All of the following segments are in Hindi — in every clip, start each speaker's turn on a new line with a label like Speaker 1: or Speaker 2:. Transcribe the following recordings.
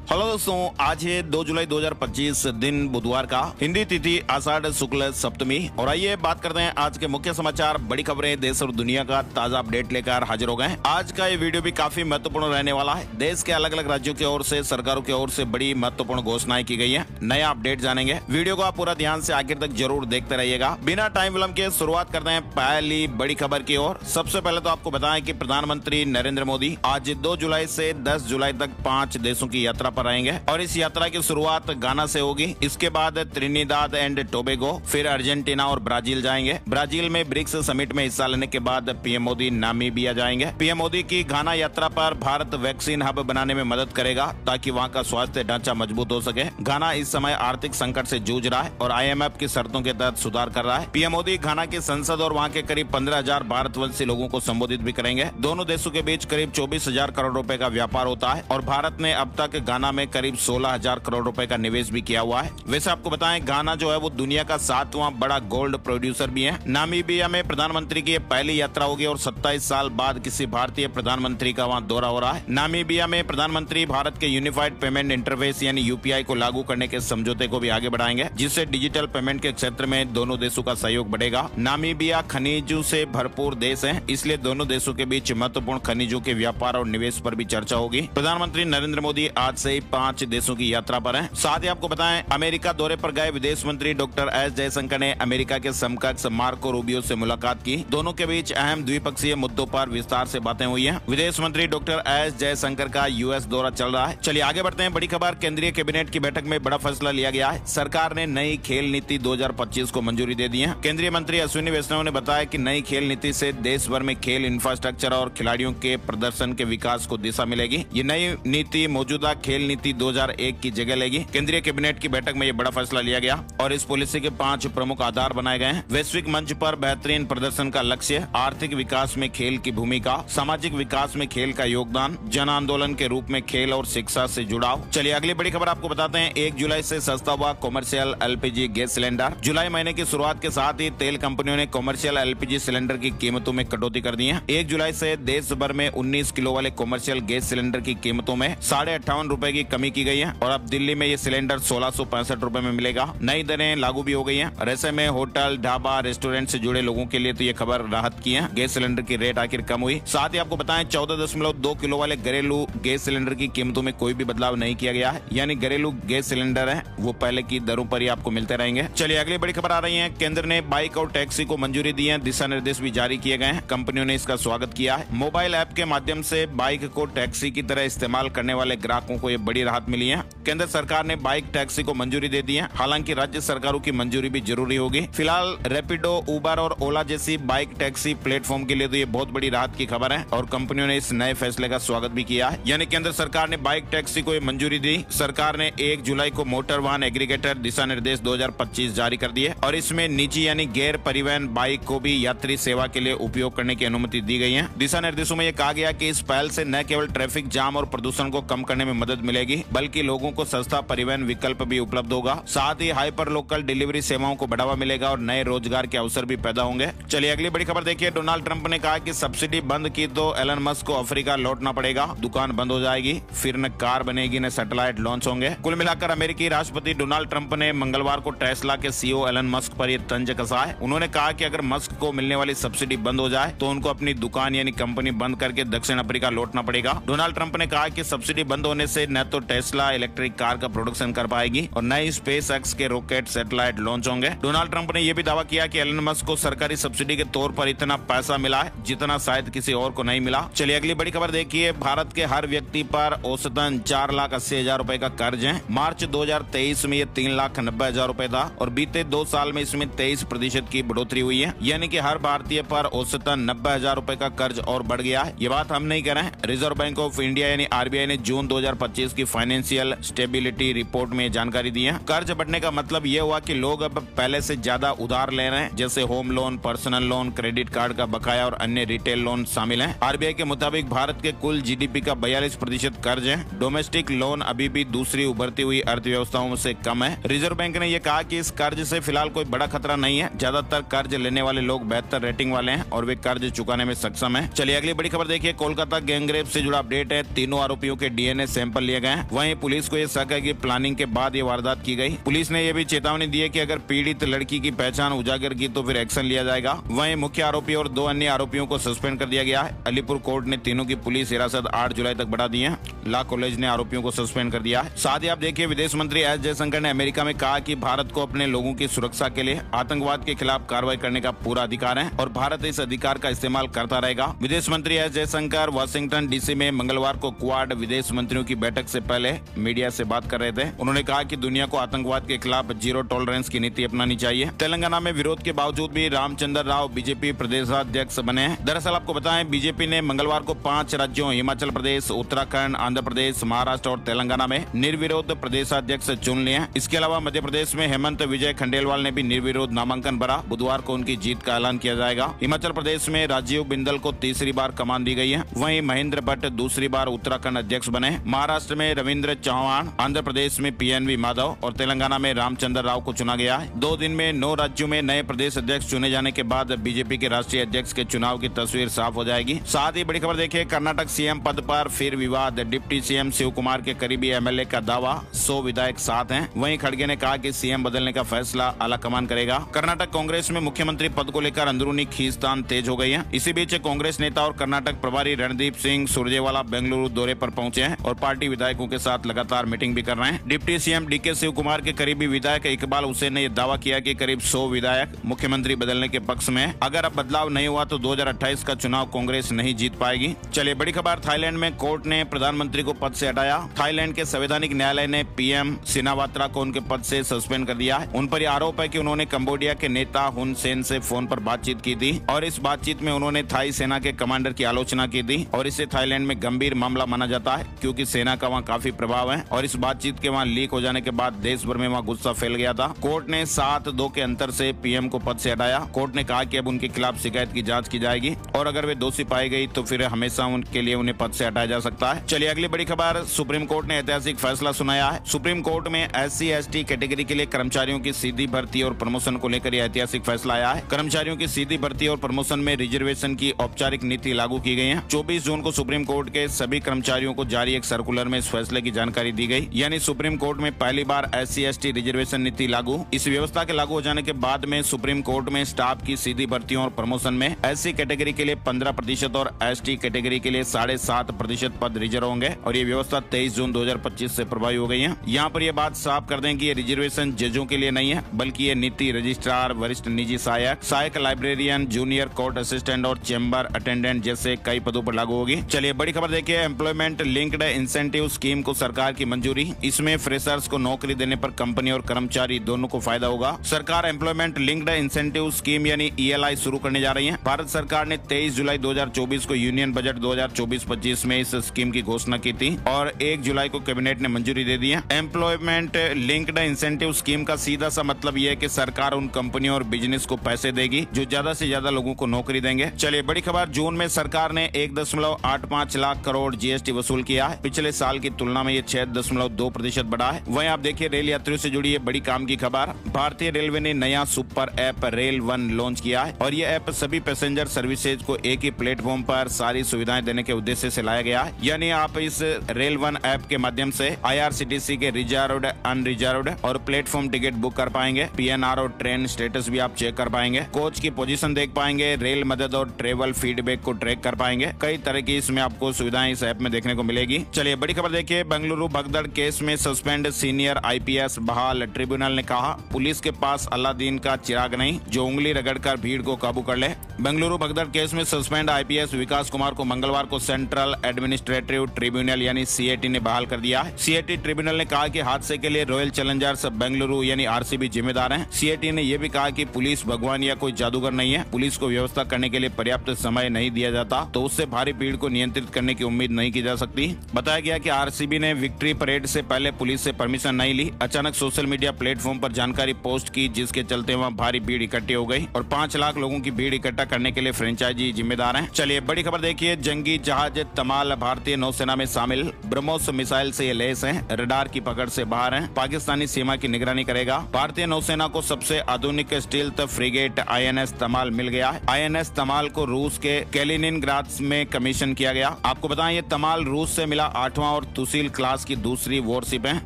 Speaker 1: हेलो दोस्तों, आज है 2 जुलाई 2025 दिन बुधवार का, हिंदी तिथि आषाढ़ शुक्ल सप्तमी। और आइए बात करते हैं आज के मुख्य समाचार, बड़ी खबरें, देश और दुनिया का ताजा अपडेट लेकर हाजिर हो गए हैं। आज का ये वीडियो भी काफी महत्वपूर्ण रहने वाला है। देश के अलग अलग राज्यों की ओर से, सरकारों की ओर से बड़ी महत्वपूर्ण घोषणाएं की गई है। नया अपडेट जानेंगे। वीडियो को आप पूरा ध्यान से आखिर तक जरूर देखते रहिएगा। बिना टाइम विलंब के शुरुआत करते हैं पहली बड़ी खबर की ओर। सबसे पहले तो आपको बताएं कि प्रधानमंत्री नरेंद्र मोदी आज 2 जुलाई से 10 जुलाई तक 5 देशों की यात्रा पर रहेंगे और इस यात्रा की शुरुआत गाना से होगी। इसके बाद त्रिनिदाद एंड टोबैगो, फिर अर्जेंटीना और ब्राजील जाएंगे। ब्राजील में ब्रिक्स समिट में हिस्सा लेने के बाद पीएम मोदी नामीबिया जाएंगे। पीएम मोदी की घाना यात्रा पर भारत वैक्सीन हब बनाने में मदद करेगा ताकि वहां का स्वास्थ्य ढांचा मजबूत हो सके। घाना इस समय आर्थिक संकट से जूझ रहा है और IMF की शर्तों के तहत सुधार कर रहा है। पीएम मोदी घाना की संसद और वहां के करीब 15,000 भारतवंशी लोगों को संबोधित भी करेंगे। दोनों देशों के बीच करीब 24,000 करोड़ रुपए का व्यापार होता है और भारत ने अब तक घाना में करीब 16,000 करोड़ रुपए का निवेश भी किया हुआ है। वैसे आपको बताएं, घाना जो है वो दुनिया का 7वां बड़ा गोल्ड प्रोड्यूसर भी है। नामीबिया में प्रधानमंत्री की पहली यात्रा होगी और 27 साल बाद किसी भारतीय प्रधानमंत्री का वहां दौरा हो रहा है। नामीबिया में प्रधानमंत्री भारत के यूनिफाइड पेमेंट इंटरफेस यानी UPI को लागू करने के समझौते को भी आगे बढ़ाएंगे, जिससे डिजिटल पेमेंट के क्षेत्र में दोनों देशों का सहयोग बढ़ेगा। नामीबिया खनिजों से भरपूर देश है, इसलिए दोनों देशों के बीच महत्वपूर्ण खनिजों के व्यापार और निवेश पर भी चर्चा होगी। प्रधानमंत्री नरेंद्र मोदी आज से ही 5 देशों की यात्रा पर हैं। साथ ही आपको बताएं, अमेरिका दौरे पर गए विदेश मंत्री डॉक्टर S जयशंकर ने अमेरिका के समकक्ष मार्को रूबियो से मुलाकात की। दोनों के बीच अहम द्विपक्षीय मुद्दों पर विस्तार से बातें हुई हैं। विदेश मंत्री डॉक्टर S जयशंकर का US दौरा चल रहा है। चलिए आगे बढ़ते हैं। बड़ी खबर, केंद्रीय कैबिनेट की बैठक में बड़ा फैसला लिया गया है। सरकार ने नई खेल नीति 2025 को मंजूरी दे दी है। केंद्रीय मंत्री अश्विनी वैष्णव ने बताया कि नई खेल नीति से देश भर में खेल इंफ्रास्ट्रक्चर और खिलाड़ियों के प्रदर्शन के विकास को दिशा मिलेगी। ये नई नीति मौजूदा खेल नीति 2001 की जगह लेगी। केंद्रीय कैबिनेट की बैठक में ये बड़ा फैसला लिया गया और इस पॉलिसी के 5 प्रमुख आधार बनाए गए हैं। वैश्विक मंच पर बेहतरीन प्रदर्शन का लक्ष्य, आर्थिक विकास में खेल की भूमिका, सामाजिक विकास में खेल का योगदान, जन आंदोलन के रूप में खेल और शिक्षा से जुड़ाव। चलिए अगली बड़ी खबर आपको बताते हैं। 1 जुलाई से सस्ता हुआ कॉमर्शियल LPG गैस सिलेंडर। जुलाई महीने की शुरुआत के साथ ही तेल कंपनियों ने कॉमर्शियल LPG सिलेंडर की कीमतों में कटौती कर दी है। 1 जुलाई से देश भर में 19 किलो वाले कॉमर्शियल गैस सिलेंडर की कीमतों में 58.5 रुपए की कमी की गई है और अब दिल्ली में ये सिलेंडर 1665 रुपए में मिलेगा। नई दरें लागू भी हो गई हैं और ऐसे में होटल, ढाबा, रेस्टोरेंट से जुड़े लोगों के लिए तो ये खबर राहत की है। गैस सिलेंडर की रेट आखिर कम हुई। साथ ही आपको बताएं, 14.2 किलो वाले घरेलू गैस सिलेंडर की कीमतों में कोई भी बदलाव नहीं किया गया है, यानी घरेलू गैस सिलेंडर है वो पहले की दरों पर ही आपको मिलते रहेंगे। चलिए अगली बड़ी खबर आ रही है। केंद्र ने बाइक और टैक्सी को मंजूरी दी है। दिशा निर्देश भी जारी किए गए हैं। कंपनियों ने इसका स्वागत किया है। मोबाइल ऐप के माध्यम से बाइक को टैक्सी की तरह इस्तेमाल करने वाले ग्राहकों को ये बड़ी राहत मिली है। केंद्र सरकार ने बाइक टैक्सी को मंजूरी दे दी है। हालांकि राज्य सरकारों की मंजूरी भी जरूरी होगी। फिलहाल रैपिडो, उबर और ओला जैसी बाइक टैक्सी प्लेटफॉर्म के लिए तो ये बहुत बड़ी राहत की खबर है और कंपनियों ने इस नए फैसले का स्वागत भी किया है। यानी केंद्र सरकार ने बाइक टैक्सी को ये मंजूरी दी। सरकार ने 1 जुलाई को मोटर वाहन एग्रीगेटर दिशा निर्देश 2025 जारी कर दिए और इसमें निजी यानी गैर परिवहन बाइक को भी यात्री सेवा के लिए उपयोग करने की अनुमति दी गई है। दिशा निर्देशों में यह कहा गया कि इस पहल से न केवल ट्रैफिक जाम और प्रदूषण को कम करने में मदद मिलेगी, बल्कि लोगों को सस्ता परिवहन विकल्प भी उपलब्ध होगा। साथ ही हाइपर लोकल डिलीवरी सेवाओं को बढ़ावा मिलेगा और नए रोजगार के अवसर भी पैदा होंगे। चलिए अगली बड़ी खबर देखिए। डोनाल्ड ट्रंप ने कहा कि सब्सिडी बंद की तो एलन मस्क को अफ्रीका लौटना पड़ेगा, दुकान बंद हो जाएगी, फिर न कार बनेगी न सैटेलाइट लॉन्च होंगे। कुल मिलाकर अमेरिकी राष्ट्रपति डोनाल्ड ट्रंप ने मंगलवार को टेस्ला के CEO एलन मस्क पर यह तंज कसा है। उन्होंने कहा कि अगर मस्क को मिलने वाली सब्सिडी बंद हो जाए तो उनको अपनी दुकान यानी कंपनी बंद करके दक्षिण अफ्रीका लौटना पड़ेगा। डोनाल्ड ट्रंप ने कहा कि सब्सिडी बंद होने से न तो टेस्ला इलेक्ट्रिक कार का प्रोडक्शन कर पाएगी और न ही SpaceX के रॉकेट सैटेलाइट लॉन्च होंगे। डोनाल्ड ट्रंप ने यह भी दावा किया कि एलन मस्क को सरकारी सब्सिडी के तौर पर इतना पैसा मिला है जितना शायद किसी और को नहीं मिला। चलिए अगली बड़ी खबर देखिए। भारत के हर व्यक्ति पर औसतन 4,80,000 रुपए का कर्ज है। मार्च 2023 में ये 3,90,000 रुपए था और बीते 2 साल में इसमें 23% की बढ़ोतरी हुई है, यानी कि हर भारतीय पर औसतन 90,000 रुपए का कर्ज और बढ़ गया है। ये बात हम नहीं कह रहे हैं। रिजर्व बैंक ऑफ इंडिया यानी RBI ने जून 2025 की फाइनेंशियल स्टेबिलिटी रिपोर्ट में जानकारी दी है। कर्ज बढ़ने का मतलब ये हुआ कि लोग अब पहले से ज्यादा उधार ले रहे हैं, जैसे home loan, personal loan, credit card का बकाया और अन्य रिटेल लोन शामिल हैं। आरबीआई के मुताबिक भारत के कुल जीडीपी का 42% कर्ज है। डोमेस्टिक लोन अभी भी दूसरी उभरती हुई अर्थव्यवस्थाओं से कम है। रिजर्व बैंक ने यह कहा कि इस कर्ज से फिलहाल कोई बड़ा खतरा नहीं है। ज्यादातर कर्ज लेने वाले लोग बेहतर रेटिंग वाले हैं और वे कर्ज चुकाने में सक्षम है। चलिए अगली बड़ी खबर देखिए। कोलकाता गैंगरेप से जुड़ा अपडेट है। तीनों आरोपियों के डीएनए सैंपल लिए गए हैं। वहीं पुलिस को यह शक है कि प्लानिंग के बाद ये वारदात की गई। पुलिस ने यह भी चेतावनी दी है कि अगर पीड़ित लड़की की पहचान उजागर की तो फिर एक्शन लिया जाएगा। वहीं मुख्य आरोपी और 2 अन्य आरोपियों को सस्पेंड कर दिया गया है। अलीपुर कोर्ट ने तीनों की पुलिस हिरासत 8 जुलाई तक बढ़ा दी है। लॉ कॉलेज ने आरोपियों को सस्पेंड कर दिया है। साथ ही आप देखिए, विदेश मंत्री एस जयशंकर ने अमेरिका में कहा कि भारत को अपने लोगों की सुरक्षा के लिए आतंकवाद के खिलाफ कार्रवाई करने का पूरा अधिकार है और भारत इस अधिकार का इस्तेमाल करता रहेगा। विदेश मंत्री एस जयशंकर वाशिंगटन डीसी में मंगलवार को क्वाड विदेश मंत्रियों की बैठक से पहले मीडिया से बात कर रहे थे। उन्होंने कहा कि दुनिया को आतंकवाद के खिलाफ जीरो टॉलरेंस की नीति अपनानी चाहिए। तेलंगाना में विरोध के बावजूद भी रामचंद्र राव बीजेपी प्रदेशाध्यक्ष बने हैं। दरअसल आपको बताएं, बीजेपी ने मंगलवार को 5 राज्यों हिमाचल प्रदेश, उत्तराखंड, आंध्र प्रदेश, महाराष्ट्र और तेलंगाना में निर्विरोध प्रदेशाध्यक्ष चुन लिए हैं। इसके अलावा मध्य प्रदेश में हेमंत विजय खंडेलवाल ने भी निर्विरोध नामांकन भरा। बुधवार को उनकी जीत का ऐलान किया जाएगा। हिमाचल प्रदेश में राजीव बिंदल को तीसरी बार कमान दी गई है। वहीं महेंद्र भट्ट दूसरी बार उत्तराखंड अध्यक्ष बने। महाराष्ट्र में रविंद्र चौहान, आंध्र प्रदेश में पीएनवी माधव और तेलंगाना में रामचंद्र राव को चुना गया है। 2 दिन में 9 राज्यों में नए प्रदेश अध्यक्ष चुने जाने के बाद बीजेपी के राष्ट्रीय अध्यक्ष के चुनाव की तस्वीर साफ हो जाएगी। साथ ही बड़ी खबर देखिए, कर्नाटक सीएम पद पर फिर विवाद। डिप्टी सीएम शिव कुमार के करीबी एमएलए का दावा, 100 विधायक साथ हैं। वहीं खड़गे ने कहा कि सीएम बदलने का फैसला आलाकमान करेगा। कर्नाटक कांग्रेस में मुख्यमंत्री पद को लेकर अंदरूनी खींचतान तेज हो गई है। इसी बीच कांग्रेस नेता और कर्नाटक प्रभारी रणदीप सिंह सुरजेवाला बेंगलुरु दौरे पर पहुंचे हैं और पार्टी विधायकों के साथ लगातार मीटिंग भी कर रहे हैं। Deputy CM DK Shiv Kumar के करीबी विधायक इकबाल हुसैन ने यह दावा किया कि करीब 100 विधायक मुख्यमंत्री बदलने के पक्ष में। अगर अब बदलाव नहीं हुआ तो 2028 का चुनाव कांग्रेस नहीं जीत पाएगी। चलिए बड़ी खबर, थाईलैंड में कोर्ट ने प्रधानमंत्री को पद से हटाया। थाईलैंड के संवैधानिक न्यायालय ने पीएम सिनावात्रा को उनके पद से सस्पेंड कर दिया है। उन पर आरोप है कि उन्होंने कंबोडिया के नेता हुन सेन से फोन पर बातचीत की थी और इस बातचीत में उन्होंने थाई सेना के कमांडर की आलोचना की थी और इसे थाईलैंड में गंभीर मामला माना जाता है क्योंकि सेना का वहाँ काफी प्रभाव है और इस बातचीत के वहाँ लीक हो जाने के बाद देश भर में वहाँ गुस्सा फैल गया था। कोर्ट ने 7-2 के अंतर से पीएम को पद से हटाया। कोर्ट ने कहा कि अब उनके खिलाफ शिकायत की जांच की जाएगी और अगर वे दोषी पाई गई तो फिर हमेशा उनके लिए उन्हें पद से हटाया जा सकता है। चलिए अगली बड़ी खबर, सुप्रीम कोर्ट ने ऐतिहासिक फैसला सुनाया है। सुप्रीम कोर्ट में SC/ST कैटेगरी के लिए कर्मचारियों की सीधी भर्ती और प्रमोशन को लेकर यह ऐतिहासिक फैसला आया है। कर्मचारियों की सीधी भर्ती और प्रमोशन में रिजर्वेशन की औपचारिक नीति लागू की गई है। 24 जून को सुप्रीम कोर्ट के सभी कर्मचारियों को जारी एक सर्कुलर में इस फैसले की जानकारी दी गई। यानी सुप्रीम कोर्ट में पहली बार SC/ST रिजर्वेशन नीति लागू। इस व्यवस्था के लागू हो जाने के बाद में सुप्रीम कोर्ट में स्टाफ की सीधी भर्तियों और प्रमोशन में SC कैटेगरी के लिए 15% और ST कैटेगरी के लिए 7.5% पद रिजर्व होंगे और ये व्यवस्था 23 जून 2025 से प्रभावी हो गई है। यहाँ पर यह बात साफ कर दें कि ये रिजर्वेशन जजों के लिए नहीं है बल्कि ये नीति रजिस्ट्रार, वरिष्ठ निजी सहायक लाइब्रेरियन, जूनियर कोर्ट असिस्टेंट और चेंबर अटेंडेंट जैसे कई पदों पर लागू होगी। चलिए बड़ी खबर देखिए, एम्प्लॉयमेंट लिंक्ड इंसेंटिव स्कीम को सरकार की मंजूरी। इसमें फ्रेशर्स को नौकरी देने पर कंपनी और कर्मचारी दोनों को फायदा होगा। सरकार एम्प्लॉयमेंट लिंक्ड इंसेंटिव स्कीम यानी ELI शुरू करने जा रही है। भारत सरकार ने 23 जुलाई 2024 को यूनियन बजट 2024-25 में इस स्कीम की घोषणा की थी और 1 जुलाई को कैबिनेट ने मंजूरी दे दी है। एम्प्लॉयमेंट लिंक्ड इंसेंटिव स्कीम का सीधा सा मतलब यह है कि सरकार उन कंपनियों और बिजनेस को पैसे देगी जो ज्यादा से ज्यादा लोगों को नौकरी देंगे। चलिए बड़ी खबर, जून में सरकार ने 1.85 लाख करोड़ GST वसूल किया है। पिछले साल की तुलना में ये 6.2% बढ़ा है। वहीं आप देखिए, रेल यात्रियों से जुड़ी बड़ी काम की खबर, भारतीय रेलवे ने नया super app rail one launch किया है और यह ऐप सभी पैसेंजर सर्विसेज को एक ही प्लेटफॉर्म पर सारी सुविधाएं देने के उद्देश्य से लाया गया है। यानी आप इस रेल वन ऐप के माध्यम से IRCTC के रिजर्व्ड, अनरिजर्व्ड और प्लेटफॉर्म टिकट बुक कर पाएंगे। PNR और ट्रेन स्टेटस भी आप चेक कर पाएंगे, कोच की पोजीशन देख पाएंगे, रेल मदद और ट्रेवल फीडबैक को ट्रैक कर पाएंगे। कई तरह की इसमें आपको सुविधाएं इस ऐप में देखने को मिलेगी। चलिए बड़ी खबर देखिए, बेंगलुरु भगदड़ केस में सस्पेंड सीनियर IPS बहाल। ट्रिब्यूनल ने कहा, पुलिस के पास अलादीन का चिराग नहीं जो उंगली रगड़कर भीड़ को काबू कर ले। बेंगलुरु भगदड़ केस में सस्पेंड IPS विकास कुमार को मंगलवार को सेंट्रल एडमिनिस्ट्रेटिव ट्रिब्यूनल यानी CAT ने बहाल कर दिया है। CAT ट्रिब्यूनल ने कहा कि हादसे के लिए रॉयल चैलेंजर्स बेंगलुरु यानी RCB जिम्मेदार हैं। CAT ने यह भी कहा कि पुलिस भगवान या कोई जादूगर नहीं है। पुलिस को व्यवस्था करने के लिए पर्याप्त समय नहीं दिया जाता तो उससे भारी भीड़ को नियंत्रित करने की उम्मीद नहीं की जा सकती। बताया गया कि RCB ने विक्ट्री परेड से पहले पुलिस से परमिशन नहीं ली। अचानक सोशल मीडिया प्लेटफॉर्म पर जानकारी पोस्ट की, जिसके चलते वहां भारी भीड़ इकट्ठी हो गई और 5 लाख लोगों की भीड़ इकट्ठा करने के लिए फ्रेंचाइजी जिम्मेदार हैं। चलिए बड़ी खबर देखिए। जंगी जहाज तमाल भारतीय नौसेना में शामिल। ब्रह्मोस मिसाइल से ये लैस हैं, रडार की पकड़ से बाहर हैं, पाकिस्तानी सीमा की निगरानी करेगा। भारतीय नौसेना को सबसे आधुनिक स्टील्थ फ्रिगेट INS तमाल मिल गया है। INS तमाल को रूस के कैलिनिनग्राड में कमीशन किया गया। आपको बताएं ये तमाल रूस से मिला 8वां और तुसील क्लास की दूसरी वॉरशिप है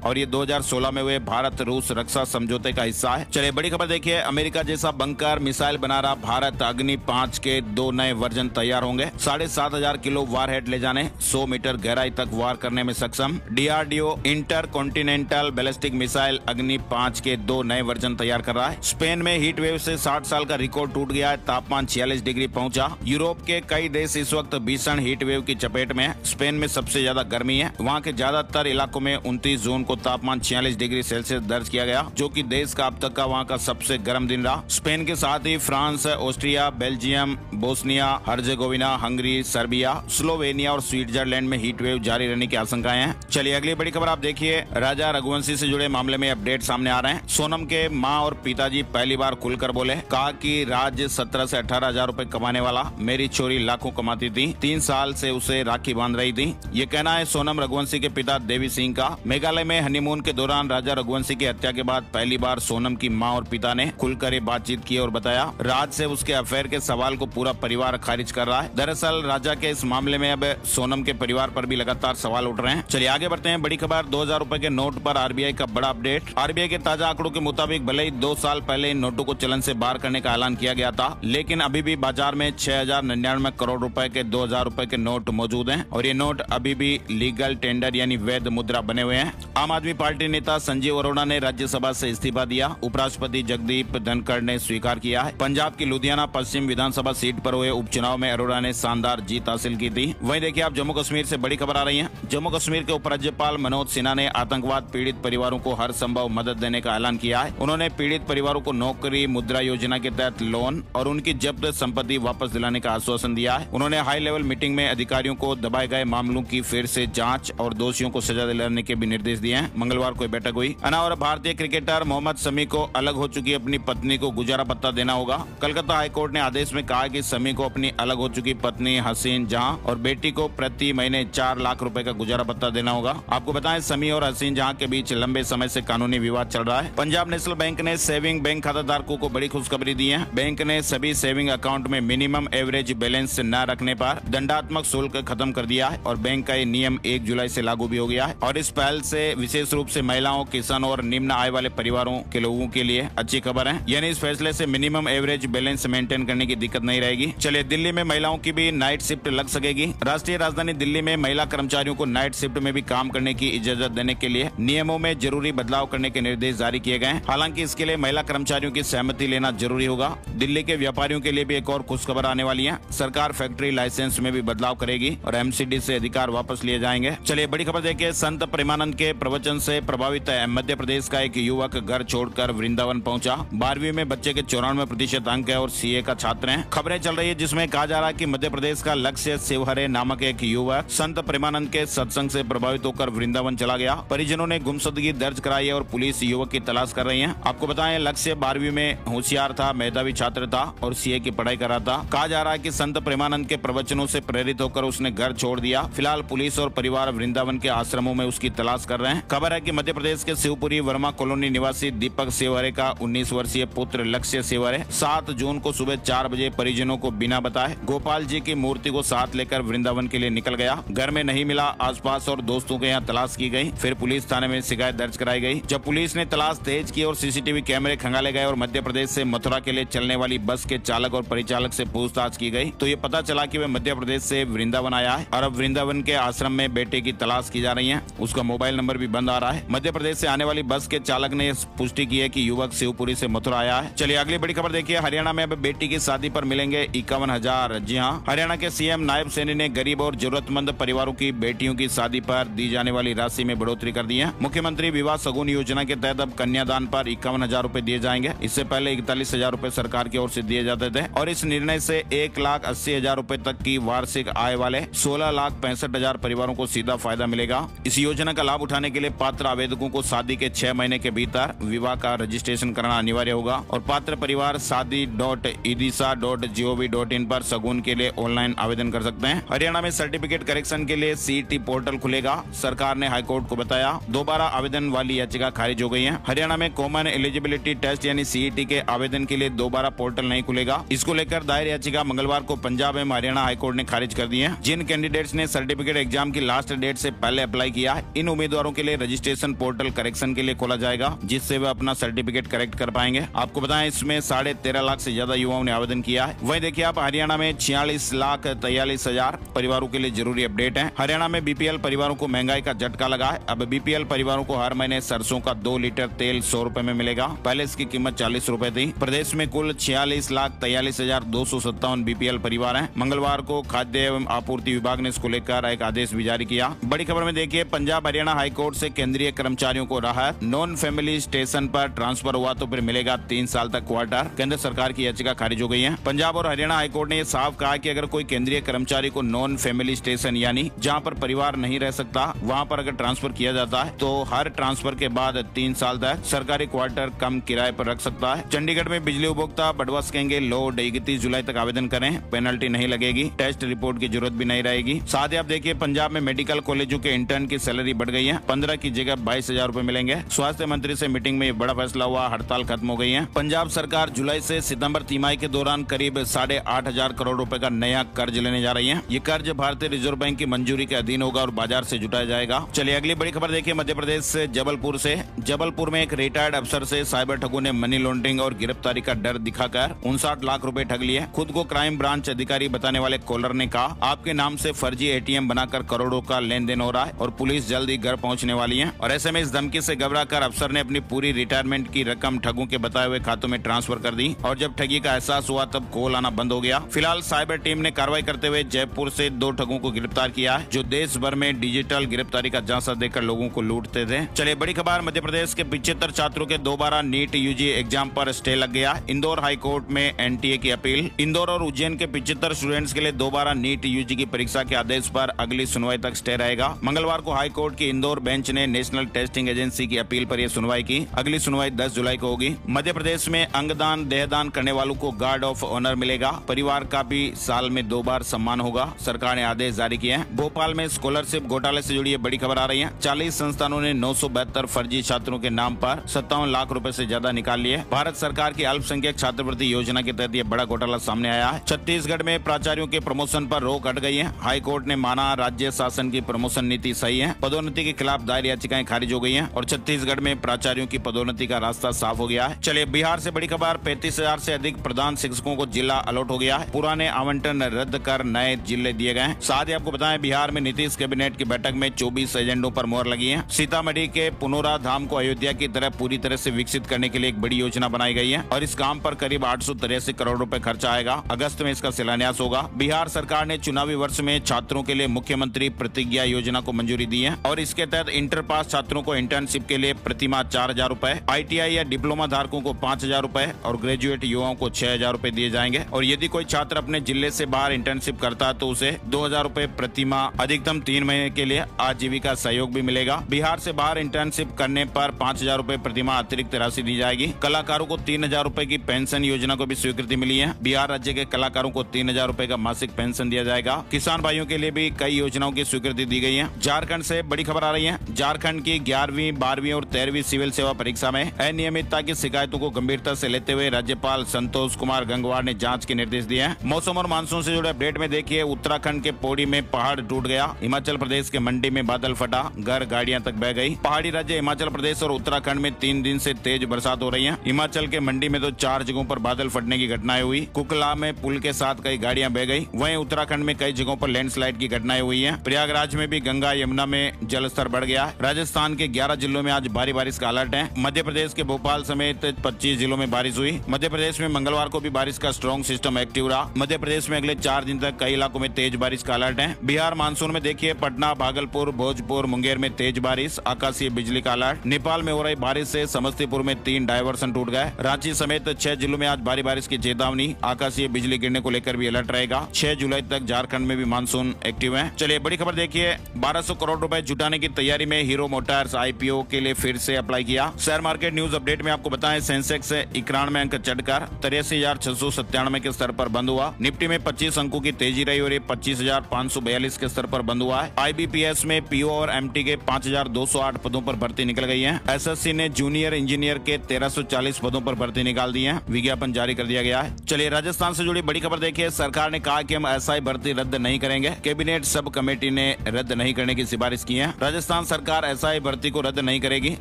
Speaker 1: और ये 2016 में हुए भारत रूस रक्षा समझौते का हिस्सा है। चलिए बड़ी खबर देखिए। अमेरिका जैसा बंकर मिसाइल बना रहा भारत। अग्नि 5 के 2 नए वर्जन तैयार होंगे। 7,500 किलो वारहेड ले जाने, 100 मीटर गहराई तक वार करने में सक्षम। DRDO inter continental ballistic missile अग्नि 5 के 2 नए वर्जन तैयार कर रहा है। स्पेन में हीट वेव से 60 साल का रिकॉर्ड टूट गया है। तापमान 46 डिग्री पहुंचा। यूरोप के कई देश इस वक्त भीषण हीट वेव की चपेट में है। स्पेन में सबसे ज्यादा गर्मी है। वहां के ज्यादातर इलाकों में 29 जून को तापमान 46 डिग्री सेल्सियस दर्ज किया गया, जो कि देश का अब तक का वहां का सबसे गर्म दिन रहा। स्पेन के साथ ही France, Austria, Belgium, Bosnia Herzegovina, Hungary, Serbia, Slovenia और स्विट्जरलैंड में हीट वेव जारी रहने की आशंकाएं हैं। चलिए अगली बड़ी खबर आप देखिए। राजा रघुवंशी से जुड़े मामले में अपडेट सामने आ रहे हैं। सोनम के मां और पिताजी पहली बार खुलकर बोले। कहा कि राज 17 से 18 हजार रूपए कमाने वाला, मेरी छोरी लाखों कमाती थी, 3 साल से उसे राखी बांध रही थी। ये कहना है सोनम रघुवंशी के पिता देवी सिंह का। मेघालय में हनीमून के दौरान राजा रघुवंशी की हत्या के बाद पहली बार सोनम की मां और पिता ने खुलकर ये बातचीत की और बताया राज से उसके अफेयर के सवाल को पूरा परिवार खारिज कर रहा है। दरअसल राजा के इस मामले में अब सोनम के परिवार पर भी लगातार सवाल उठ रहे हैं। चलिए आगे बढ़ते हैं। बड़ी खबर 2000 रूपए के नोट पर RBI का बड़ा अपडेट। RBI के ताजा आंकड़ों के मुताबिक भले ही 2 साल पहले इन नोटों को चलन से बाहर करने का ऐलान किया गया था, लेकिन अभी भी बाजार में 6099 करोड़ रुपए के 2000 रूपए के नोट मौजूद हैं और ये नोट अभी भी लीगल टेंडर यानी वैध मुद्रा बने हुए हैं। आम आदमी पार्टी नेता संजीव अरोड़ा ने राज्यसभा से इस्तीफा दिया। उपराष्ट्रपति जगदीप धनखड़ ने स्वीकार किया है। पंजाब की लुधियाना पश्चिम विधानसभा सीट पर हुए उपचुनाव में अरोड़ा ने शानदार जीत हासिल की थी। वहीं देखिए आप जम्मू कश्मीर से बड़ी खबर आ रही है। जम्मू कश्मीर के उपराज्यपाल मनोज सिन्हा ने आतंकवाद पीड़ित परिवारों को हर संभव मदद देने का ऐलान किया है। उन्होंने पीड़ित परिवारों को नौकरी मुद्रा योजना के तहत लोन और उनकी जब्त संपत्ति वापस दिलाने का आश्वासन दिया है। उन्होंने हाई लेवल मीटिंग में अधिकारियों को दबाए गए मामलों की फिर से जांच और दोषियों को सजा दिलाने के भी निर्देश दिए हैं। मंगलवार को बैठक हुई। और भारतीय क्रिकेटर मोहम्मद शमी को अलग हो चुकी अपनी पत्नी को गुजारा भत्ता देना होगा। कलकत्ता हाईकोर्ट ने आदेश में कहा कि शमी को अपनी अलग हो चुकी पत्नी हसीन जहां और बेटी को प्रति महीने 4 लाख रुपए का गुजारा भत्ता देना होगा। आपको बताएं शमी और हसीन जहां के बीच लंबे समय से कानूनी विवाद चल रहा है। पंजाब नेशनल बैंक ने सेविंग बैंक खाताधारकों को बड़ी खुशखबरी दी है। बैंक ने सभी सेविंग अकाउंट में मिनिमम एवरेज बैलेंस न रखने पर दंडात्मक शुल्क खत्म कर दिया है और बैंक का ये नियम 1 जुलाई से लागू भी हो गया है। और इस पहल से विशेष रूप से महिलाओं, किसान और निम्न आय वाले परिवारों के लोगों के लिए अच्छी खबर है। यानी इस फैसले से मिनिमम एवरेज बैलेंस मेंटेन करने की दिक्कत नहीं रहेगी। चलिए दिल्ली में महिलाओं की भी नाइट शिफ्ट लग सकेगी। राष्ट्रीय राजधानी दिल्ली में महिला कर्मचारियों को नाइट शिफ्ट में भी काम करने की इजाजत देने के लिए नियमों में जरूरी बदलाव करने के निर्देश जारी किए गए हैं। हालांकि इसके लिए महिला कर्मचारियों की सहमति लेना जरूरी होगा। दिल्ली के व्यापारियों के लिए भी एक और खुशखबर आने वाली है। सरकार फैक्ट्री लाइसेंस में भी बदलाव करेगी और MCD से अधिकार वापस लिए जाएंगे। चलिए बड़ी खबर देखिए। संत प्रेमानंद के प्रवचन से प्रभावित है मध्य प्रदेश का एक युवक घर छोड़कर वृंदावन पहुंचा। 12वीं में बच्चे के 94% अंक है और CA का छात्र है। खबरें चल रही है जिसमें कहा जा रहा है कि मध्य प्रदेश का लक्ष्य शिवहरे नामक एक युवक संत प्रेमानंद के सत्संग से प्रभावित होकर वृंदावन चला गया। परिजनों ने गुमशुदगी दर्ज कराई है और पुलिस युवक की तलाश कर रही है। आपको बताएं लक्ष्य 12वीं में होशियार था, मेधावी छात्र था और CA की पढ़ाई कर रहा था। कहा जा रहा है कि संत प्रेमानंद के प्रवचनों से प्रेरित होकर उसने घर छोड़ दिया। फिलहाल पुलिस और परिवार वृंदावन के आश्रमों में उसकी तलाश कर रहे हैं। खबर है कि मध्य प्रदेश के शिवपुरी वर्मा कॉलोनी निवासी दीपक शिवहरे का 19 वर्षीय पुत्र लक्ष्य शिवहरे 7 जून को सुबह 4 बजे परिजनों को बिना बताए गोपाल जी की मूर्ति को साथ लेकर वृंदावन के लिए निकल गया। घर में नहीं मिला। आसपास और दोस्तों के यहाँ तलाश की गई। फिर पुलिस थाने में शिकायत दर्ज कराई गई। जब पुलिस ने तलाश तेज की और CCTV कैमरे खंगाले गए और मध्य प्रदेश से मथुरा के लिए चलने वाली बस के चालक और परिचालक से पूछताछ की गई तो ये पता चला कि वह मध्य प्रदेश से वृंदावन आया है और अब वृंदावन के आश्रम में बेटे की तलाश की जा रही है। उसका मोबाइल नंबर भी बंद आ रहा है। मध्य प्रदेश से आने वाली बस के चालक ने पुष्टि की है कि युवक शिवपुरी से मथुरा आया है। चलिए अगली बड़ी खबर देखिए। हरियाणा में अब बेटी की शादी पर मिलेंगे 51,000। जी हाँ, हरियाणा के CM नायब सैनी ने गरीब और जरूरतमंद परिवारों की बेटियों की शादी पर दी जाने वाली राशि में बढ़ोतरी कर दी है। मुख्यमंत्री विवाह शगुन योजना के तहत अब कन्यादान पर 51,000 रूपए दिए जाएंगे। इससे पहले 41,000 रूपए सरकार की ओर से दिए जाते थे और इस निर्णय से 1,80,000 रूपए तक की वार्षिक आय वाले 16,65,000 परिवारों को सीधा फायदा मिलेगा। इस योजना का लाभ उठाने के लिए पात्र आवेदकों को शादी के 6 महीने के भीतर विवाह का रजिस्ट्रेशन कराना अनिवार्य होगा और पात्र परिवार shadi.idisa.gov.in पर शगुन के लिए ऑनलाइन आवेदन कर सकते हैं। हरियाणा में सर्टिफिकेट करेक्शन के लिए CET पोर्टल खुलेगा। सरकार ने हाईकोर्ट को बताया। दोबारा आवेदन वाली याचिका खारिज हो गई है। हरियाणा में कॉमन एलिजिबिलिटी टेस्ट यानी CET के आवेदन के लिए दोबारा पोर्टल नहीं खुलेगा। इसको लेकर दायर याचिका मंगलवार को पंजाब एवं हरियाणा हाईकोर्ट ने खारिज कर दी है। जिन कैंडिडेट्स ने सर्टिफिकेट एग्जाम की लास्ट डेट से पहले अप्लाई किया, इन उम्मीदवारों के लिए रजिस्ट्रेशन पोर्टल करेक्शन के लिए खोला जाएगा, जिससे वे अपना सर्टिफिकेट करेक्ट कर पाएंगे। आपको बताएं, इसमें 13.5 लाख से ज्यादा युवाओं ने आवेदन किया है। वहीं देखिए आप, हरियाणा में 46,43,000 परिवारों के लिए जरूरी अपडेट है। हरियाणा में BPL परिवारों को महंगाई का झटका लगा है। अब BPL परिवारों को हर महीने सरसों का 2 लीटर तेल 100 रुपए में मिलेगा। पहले इसकी कीमत 40 रुपए थी। प्रदेश में कुल 46,43,257 BPL परिवार हैं। मंगलवार को खाद्य एवं आपूर्ति विभाग ने इसको लेकर एक आदेश भी जारी किया। बड़ी खबर में देखिए, पंजाब हरियाणा हाईकोर्ट से केंद्रीय कर्मचारियों को राहत। नॉन फैमिली स्टेशन पर ट्रांसफर हुआ तो फिर मिलेगा 3 साल तक क्वार्टर। केंद्र सरकार की याचिका खारिज हो गई है। पंजाब और हरियाणा हाईकोर्ट ने साफ कहा कि अगर कोई केंद्रीय कर्मचारी को नॉन फैमिली स्टेशन यानी जहां पर परिवार नहीं रह सकता वहां पर अगर ट्रांसफर किया जाता है तो हर ट्रांसफर के बाद 3 साल तक सरकारी क्वार्टर कम किराए पर रख सकता है। चंडीगढ़ में बिजली उपभोक्ता बढ़वा सकेंगे लोड। 31 जुलाई तक आवेदन करें, पेनल्टी नहीं लगेगी, टेस्ट रिपोर्ट की जरूरत भी नहीं रहेगी। साथ ही आप देखिए, पंजाब में मेडिकल कॉलेजों के इंटर्न की सैलरी बढ़ गई है। 15 की जगह 22,000 रुपए मिलेंगे। स्वास्थ्य मंत्री से मीटिंग में बड़ा फैसला हुआ, हड़ताल खत्म हो गई है। पंजाब सरकार जुलाई से सितंबर तिमाही के दौरान करीब 8,500 करोड़ रुपए का नया कर्ज लेने जा रही है। ये कर्ज भारतीय रिजर्व बैंक की मंजूरी के अधीन होगा और बाजार से जुटाया जाएगा। चलिए अगली बड़ी खबर देखिए, मध्य प्रदेश से जबलपुर से। जबलपुर में एक रिटायर्ड अफसर से साइबर ठगों ने मनी लॉन्ड्रिंग और गिरफ्तारी का डर दिखाकर 59 लाख रुपए ठग लिए। खुद को क्राइम ब्रांच अधिकारी बताने वाले कॉलर ने कहा, आपके नाम से फर्जी ATM बनाकर करोड़ों का लेन देन हो रहा है और पुलिस जल्द ही घर पहुंचने वाली है। और ऐसे में इस धमकी से घबराकर अफसर ने अपनी पूरी रिटायरमेंट की रकम ठगों के बताए हुए खातों में ट्रांसफर कर दी और जब ठगी का एहसास हुआ तब कॉल आना बंद हो गया। फिलहाल साइबर टीम ने कार्रवाई करते हुए जयपुर से 2 ठगों को गिरफ्तार किया है, जो देश भर में डिजिटल गिरफ्तारी का झांसा देकर लोगों को लूटते थे। चलिए बड़ी खबर, मध्य प्रदेश के 75 छात्रों के दोबारा नीट UG एग्जाम पर स्टे लग गया। इंदौर हाई कोर्ट में NTA की अपील। इंदौर और उज्जैन के 75 स्टूडेंट्स के लिए दोबारा नीट UG की परीक्षा के आदेश पर अगली सुनवाई तक स्टे रहेगा। मंगलवार को हाई कोर्ट की इंदौर बेंच ने नेशनल टेस्टिंग एजेंसी की अपील पर यह सुनवाई की। अगली सुनवाई 10 जुलाई को होगी। मध्य प्रदेश में अंगदान देहदान करने वालों को गार्ड ऑफ ऑनर मिलेगा। परिवार का भी साल में 2 बार सम्मान होगा। सरकार ने आदेश जारी किए हैं। भोपाल में स्कॉलरशिप घोटाले से जुड़ी बड़ी खबर आ रही है। 40 संस्थानों ने 972 फर्जी छात्रों के नाम पर 57 लाख रुपए से ज्यादा निकाल लिए। भारत सरकार की अल्पसंख्यक छात्रवृत्ति योजना के तहत यह बड़ा घोटाला सामने आया है। छत्तीसगढ़ में प्राचार्यों के प्रमोशन पर रोक हट गई है। हाई कोर्ट ने माना राज्य शासन की प्रमोशन नीति सही है। पदोन्नति के खिलाफ दायर याचिकाएं खारिज हो गई हैं और छत्तीसगढ़ में प्राचार्यों की पदोन्नति का रास्ता साफ हो गया है। चलिए बिहार से बड़ी खबर, 35,000 से अधिक प्रधान शिक्षकों को जिला अलॉट हो गया है। पुराने आवंटन रद्द कर नए जिले दिए गए। साथ ही आपको बताएं, बिहार में नीतीश कैबिनेट की बैठक में 24 एजेंडों पर मोहर लगी है। सीतामढ़ी के पुनौरा धाम को अयोध्या की तरह पूरी तरह से विकसित करने के लिए एक बड़ी योजना बनाई गई है और इस काम पर करीब 883 करोड़ रुपए खर्चा आएगा। अगस्त में इसका शिलान्यास होगा। बिहार सरकार ने चुनावी वर्ष में छात्रों के लिए मुख्यमंत्री प्रतिज्ञा योजना को मंजूरी दी है और इसके तहत इंटर पास छात्रों को इंटर्नशिप के लिए प्रतिमाह 4,000 रुपए, ITI या डिप्लोमा धारकों को 5,000 रुपए और ग्रेजुएट युवाओं को 6,000 रुपए दिए जाएंगे। और यदि कोई छात्र अपने जिले से बाहर इंटर्नशिप करता है तो उसे 2,000 रुपए प्रतिमाह अधिकतम 3 महीने के लिए आजीविका सहयोग भी मिलेगा। बिहार से बाहर इंटर्नशिप करने पर 5,000 रुपए प्रतिमाह अतिरिक्त राशि दी जाएगी। कलाकारों को 3,000 रुपए की पेंशन योजना को भी स्वीकृति मिली है। बिहार राज्य के कलाकारों को 3,000 रुपए का मासिक पेंशन दिया जाएगा। किसान भाइयों के लिए भी कई योजनाओं की स्वीकृति दी गई है। झारखंड से बड़ी खबर आ रही है। झारखंड की 11वीं, 12वीं और 13वीं सिविल सेवा परीक्षा में अनियमितता की शिकायतों को गंभीरता से लेते हुए राज्यपाल संतोष कुमार गंगवार ने जांच के निर्देश दिए हैं। मौसम और मानसून से जुड़े अपडेट में देखिए, उत्तराखंड के पौड़ी में पहाड़ टूट गया। हिमाचल प्रदेश के मंडी में बादल फटा, घर गाड़ियां तक बह गई। पहाड़ी राज्य हिमाचल प्रदेश और उत्तराखंड में 3 दिन से तेज बरसात हो रही है। हिमाचल के मंडी में तो 4 जगहों पर बादल फटने की घटनाएं हुई। कुकला में पुल के साथ कई गाड़ियां बह गई। वहीं उत्तराखंड में कई जगहों पर लैंडस्लाइड की घटनाएं हुई हैं। प्रयागराज में भी गंगा यमुना में जलस्तर बढ़ गया। राजस्थान के 11 जिलों में आज भारी बारिश का अलर्ट है। मध्य प्रदेश के भोपाल समेत 25 जिलों में बारिश हुई। मध्य प्रदेश में मंगलवार को भी बारिश का स्ट्रॉन्ग सिस्टम एक्टिव रहा। मध्य प्रदेश में अगले 4 दिन तक कई इलाकों में तेज बारिश का अलर्ट है। बिहार मानसून में देखिए, पटना, भागलपुर, भोजपुर, मुंगेर में तेज बारिश, आकाशीय बिजली का अलर्ट। नेपाल में हो रही बारिश से समस्तीपुर में 3 डायवर्सन टूट गए। रांची समेत 6 जिलों में आज भारी बारिश की चेतावनी, आकाशीय बिजली गिरने को लेकर भी अलर्ट रहेगा। 6 जुलाई तक झारखंड में भी मानसून एक्टिव है। चलिए बड़ी खबर देखिए, 1200 करोड़ रुपए रुपए जुटाने की तैयारी में हीरो मोटर्स IPO के लिए फिर से अप्लाई किया। शेयर मार्केट न्यूज अपडेट में आपको बताएं, सेंसेक्स 91 अंक चढ़कर 83,697 के स्तर पर बंद हुआ। निफ्टी में 25 अंकों की तेजी रही और ये 25,542 के स्तर पर बंद हुआ है। IBPS में PO और MT के 5,208 पदों पर भर्ती निकल गई है। SSC ने जूनियर इंजीनियर के 1340 पदों पर भर्ती निकाल दी है। विज्ञापन जारी कर दिया गया है। चलिए राजस्थान से जुड़ी बड़ी खबर देखिए। सरकार ने कहा कि हम SI भर्ती रद्द नहीं करेंगे। कैबिनेट सब कमेटी ने रद्द नहीं करने की सिफारिश की है। राजस्थान सरकार SI भर्ती को रद्द नहीं करेगी।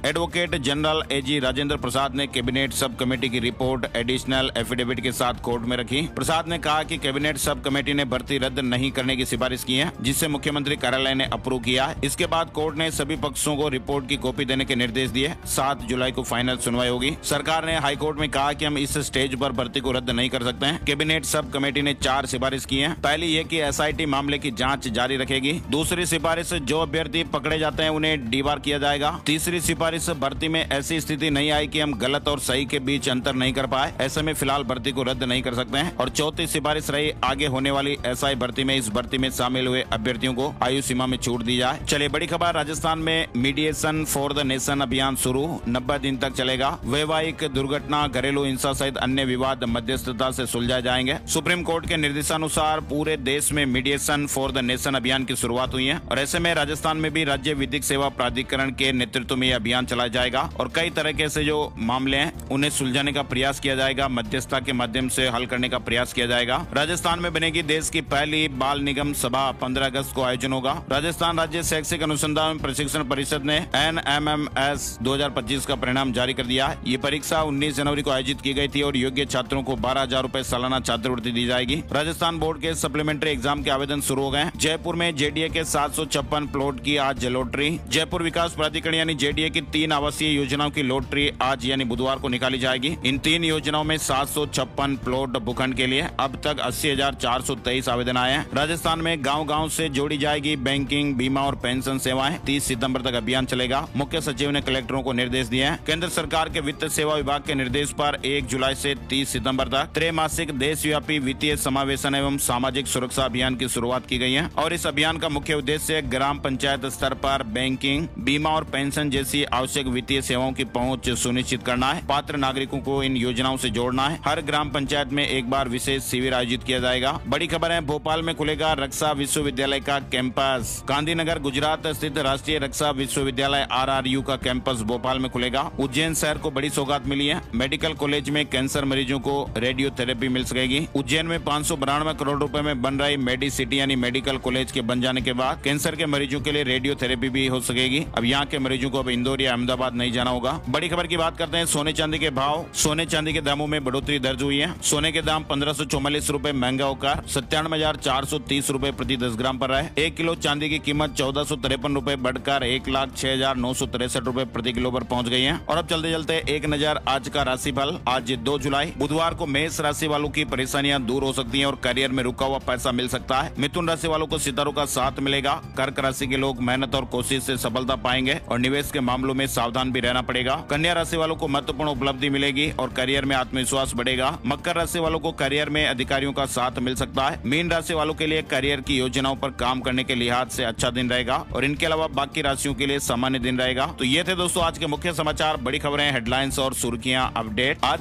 Speaker 1: Advocate general AG Rajendra Prasad ने कैबिनेट सब कमेटी की रिपोर्ट एडिशनल एफिडेविट के साथ कोर्ट में रखी। प्रसाद ने कहा कि कैबिनेट सब कमेटी ने भर्ती रद्द नहीं करने की सिफारिश की है, जिसे मुख्यमंत्री कार्यालय ने अप्रूव किया है। इसके बाद कोर्ट ने सभी पक्षों को रिपोर्ट की कॉपी देने के निर्देश दिए। 7 जुलाई को फाइनल सुनवाई होगी। सरकार ने हाईकोर्ट में कहा कि हम इस स्टेज पर भर्ती को रद्द नहीं कर सकते हैं। कैबिनेट सब कमेटी ने 4 सिफारिश की है। पहली ये कि SIT मामले की जांच जारी रखेगी। दूसरी सिफारिश, जो अभ्यर्थी पकड़े जाते हैं उन्हें डीबार किया जाएगा। तीसरी सिफारिश, भर्ती में ऐसी स्थिति नहीं आई कि हम गलत और सही के बीच अंतर नहीं कर पाए, ऐसे में फिलहाल भर्ती को रद्द नहीं कर सकते हैं। और चौथी सिफारिश रही, आगे होने वाली SI भर्ती में इस भर्ती में शामिल हुए अभ्यर्थियों को आयु सीमा में छूट दी जाए। चलिए बड़ी खबर, राजस्थान में मीडिएशन फॉर द नेशन अभियान शुरू, 90 दिन तक चलेगा। वैवाहिक दुर्घटना, घरेलू हिंसा सहित अन्य विवाद मध्यस्थता से सुलझाए जाएंगे। सुप्रीम कोर्ट के निर्देशानुसार पूरे देश में मीडिएशन फॉर द नेशन अभियान की शुरुआत हुई है और ऐसे में राजस्थान में भी राज्य विधिक सेवा प्राधिकरण के नेतृत्व में यह अभियान चलाया जाएगा और कई तरह से जो मामले हैं उन्हें सुलझाने का प्रयास किया जाएगा, मध्यस्थता के माध्यम से हल करने का प्रयास किया जाएगा। राजस्थान में बनेगी देश की पहली बाल निगम सभा, 15 अगस्त को आयोजन होगा। राजस्थान राज्य शैक्षिक अनुसंधान प्रशिक्षण परिषद ने NMMS 2025 का परिणाम जारी कर दिया है। ये परीक्षा 19 जनवरी को आयोजित की गई थी और योग्य छात्रों को 12,000 रूपए सालाना छात्रवृत्ति दी जाएगी। राजस्थान बोर्ड के सप्लीमेंट्री एग्जाम के आवेदन शुरू हो गए। जयपुर में JDA के 756 प्लॉट की आज लॉटरी। जयपुर विकास प्राधिकरण यानी JDA की 3 आवासीय योजनाओं की लॉटरी आज यानी बुधवार को निकाली जाएगी। इन 3 योजनाओं में 756 प्लॉट भूखंड के लिए अब तक 80,423 आवेदन आए हैं। राजस्थान में गांव-गांव से जोड़ी जाएगी बैंकिंग, बीमा और पेंशन सेवाएं। 30 सितंबर तक अभियान चलेगा। मुख्य सचिव ने कलेक्टरों को निर्देश दिए हैं। केंद्र सरकार के वित्त सेवा विभाग के निर्देश पर 1 जुलाई से 30 सितंबर तक त्रैमासिक देशव्यापी वित्तीय समावेशन एवं सामाजिक सुरक्षा अभियान की शुरुआत की गई है और इस अभियान का मुख्य उद्देश्य ग्राम पंचायत स्तर पर बैंकिंग, बीमा और पेंशन जैसी आवश्यक वित्तीय सेवाओं की पहुंच सुनिश्चित करना है। पात्र नागरिकों को इन योजनाओं से जोड़ना है। हर ग्राम पंचायत में एक बार विशेष शिविर आयोजित किया जाएगा। बड़ी खबर है, भोपाल में खुलेगा रक्षा विश्वविद्यालय का कैंपस। गांधीनगर गुजरात स्थित राष्ट्रीय रक्षा विश्वविद्यालय RRU का कैंपस भोपाल में खुलेगा। उज्जैन शहर को बड़ी सौगात मिली है। मेडिकल कॉलेज में कैंसर मरीजों को रेडियोथेरेपी मिल सकेगी। उज्जैन में 592 करोड़ रुपए में बन रही मेडिसिटी यानी मेडिकल कॉलेज के बन जाने के बाद कैंसर के मरीजों के लिए रेडियोथेरेपी भी हो सकेगी। अब यहाँ के मरीजों को अब इंदौर या अहमदाबाद नहीं जाना होगा। बड़ी खबर की बात करते हैं, सोने चांदी के भाव। सोने चांदी के दामों में बढ़ोतरी दर्ज हुई है। सोने के दाम 1544 रूपए महंगा होकर 97,430 रूपए प्रति 10 ग्राम पर रहे। 1 किलो चांदी की कीमत 1453 रूपए बढ़कर 1,06,963 रूपए प्रति किलो पर पहुंच गई है। और अब चलते चलते एक नजर आज का राशिफल। आज 2 जुलाई बुधवार को मेष राशि वालों की परेशानियां दूर हो सकती हैं और करियर में रुका हुआ पैसा मिल सकता है। मिथुन राशि वालों को सितारों का साथ मिलेगा। कर्क राशि के लोग मेहनत और कोशिश से सफलता पाएंगे और निवेश के मामलों में सावधान भी रहना पड़ेगा। कन्या राशि वालों को महत्वपूर्ण उपलब्धि मिलेगी और करियर में आत्मविश्वास बढ़ेगा। मकर राशि वालों को करियर में अधिकारियों का साथ मिल सकता है। मीन राशि वालों के लिए करियर की योजनाओं पर काम करने के लिहाज से अच्छा दिन रहेगा और इनके अलावा बाकी राशियों के लिए सामान्य दिन रहेगा। तो ये थे दोस्तों आज के मुख्य समाचार, बड़ी खबरें, हेडलाइंस और सुर्खियां, अपडेट। आज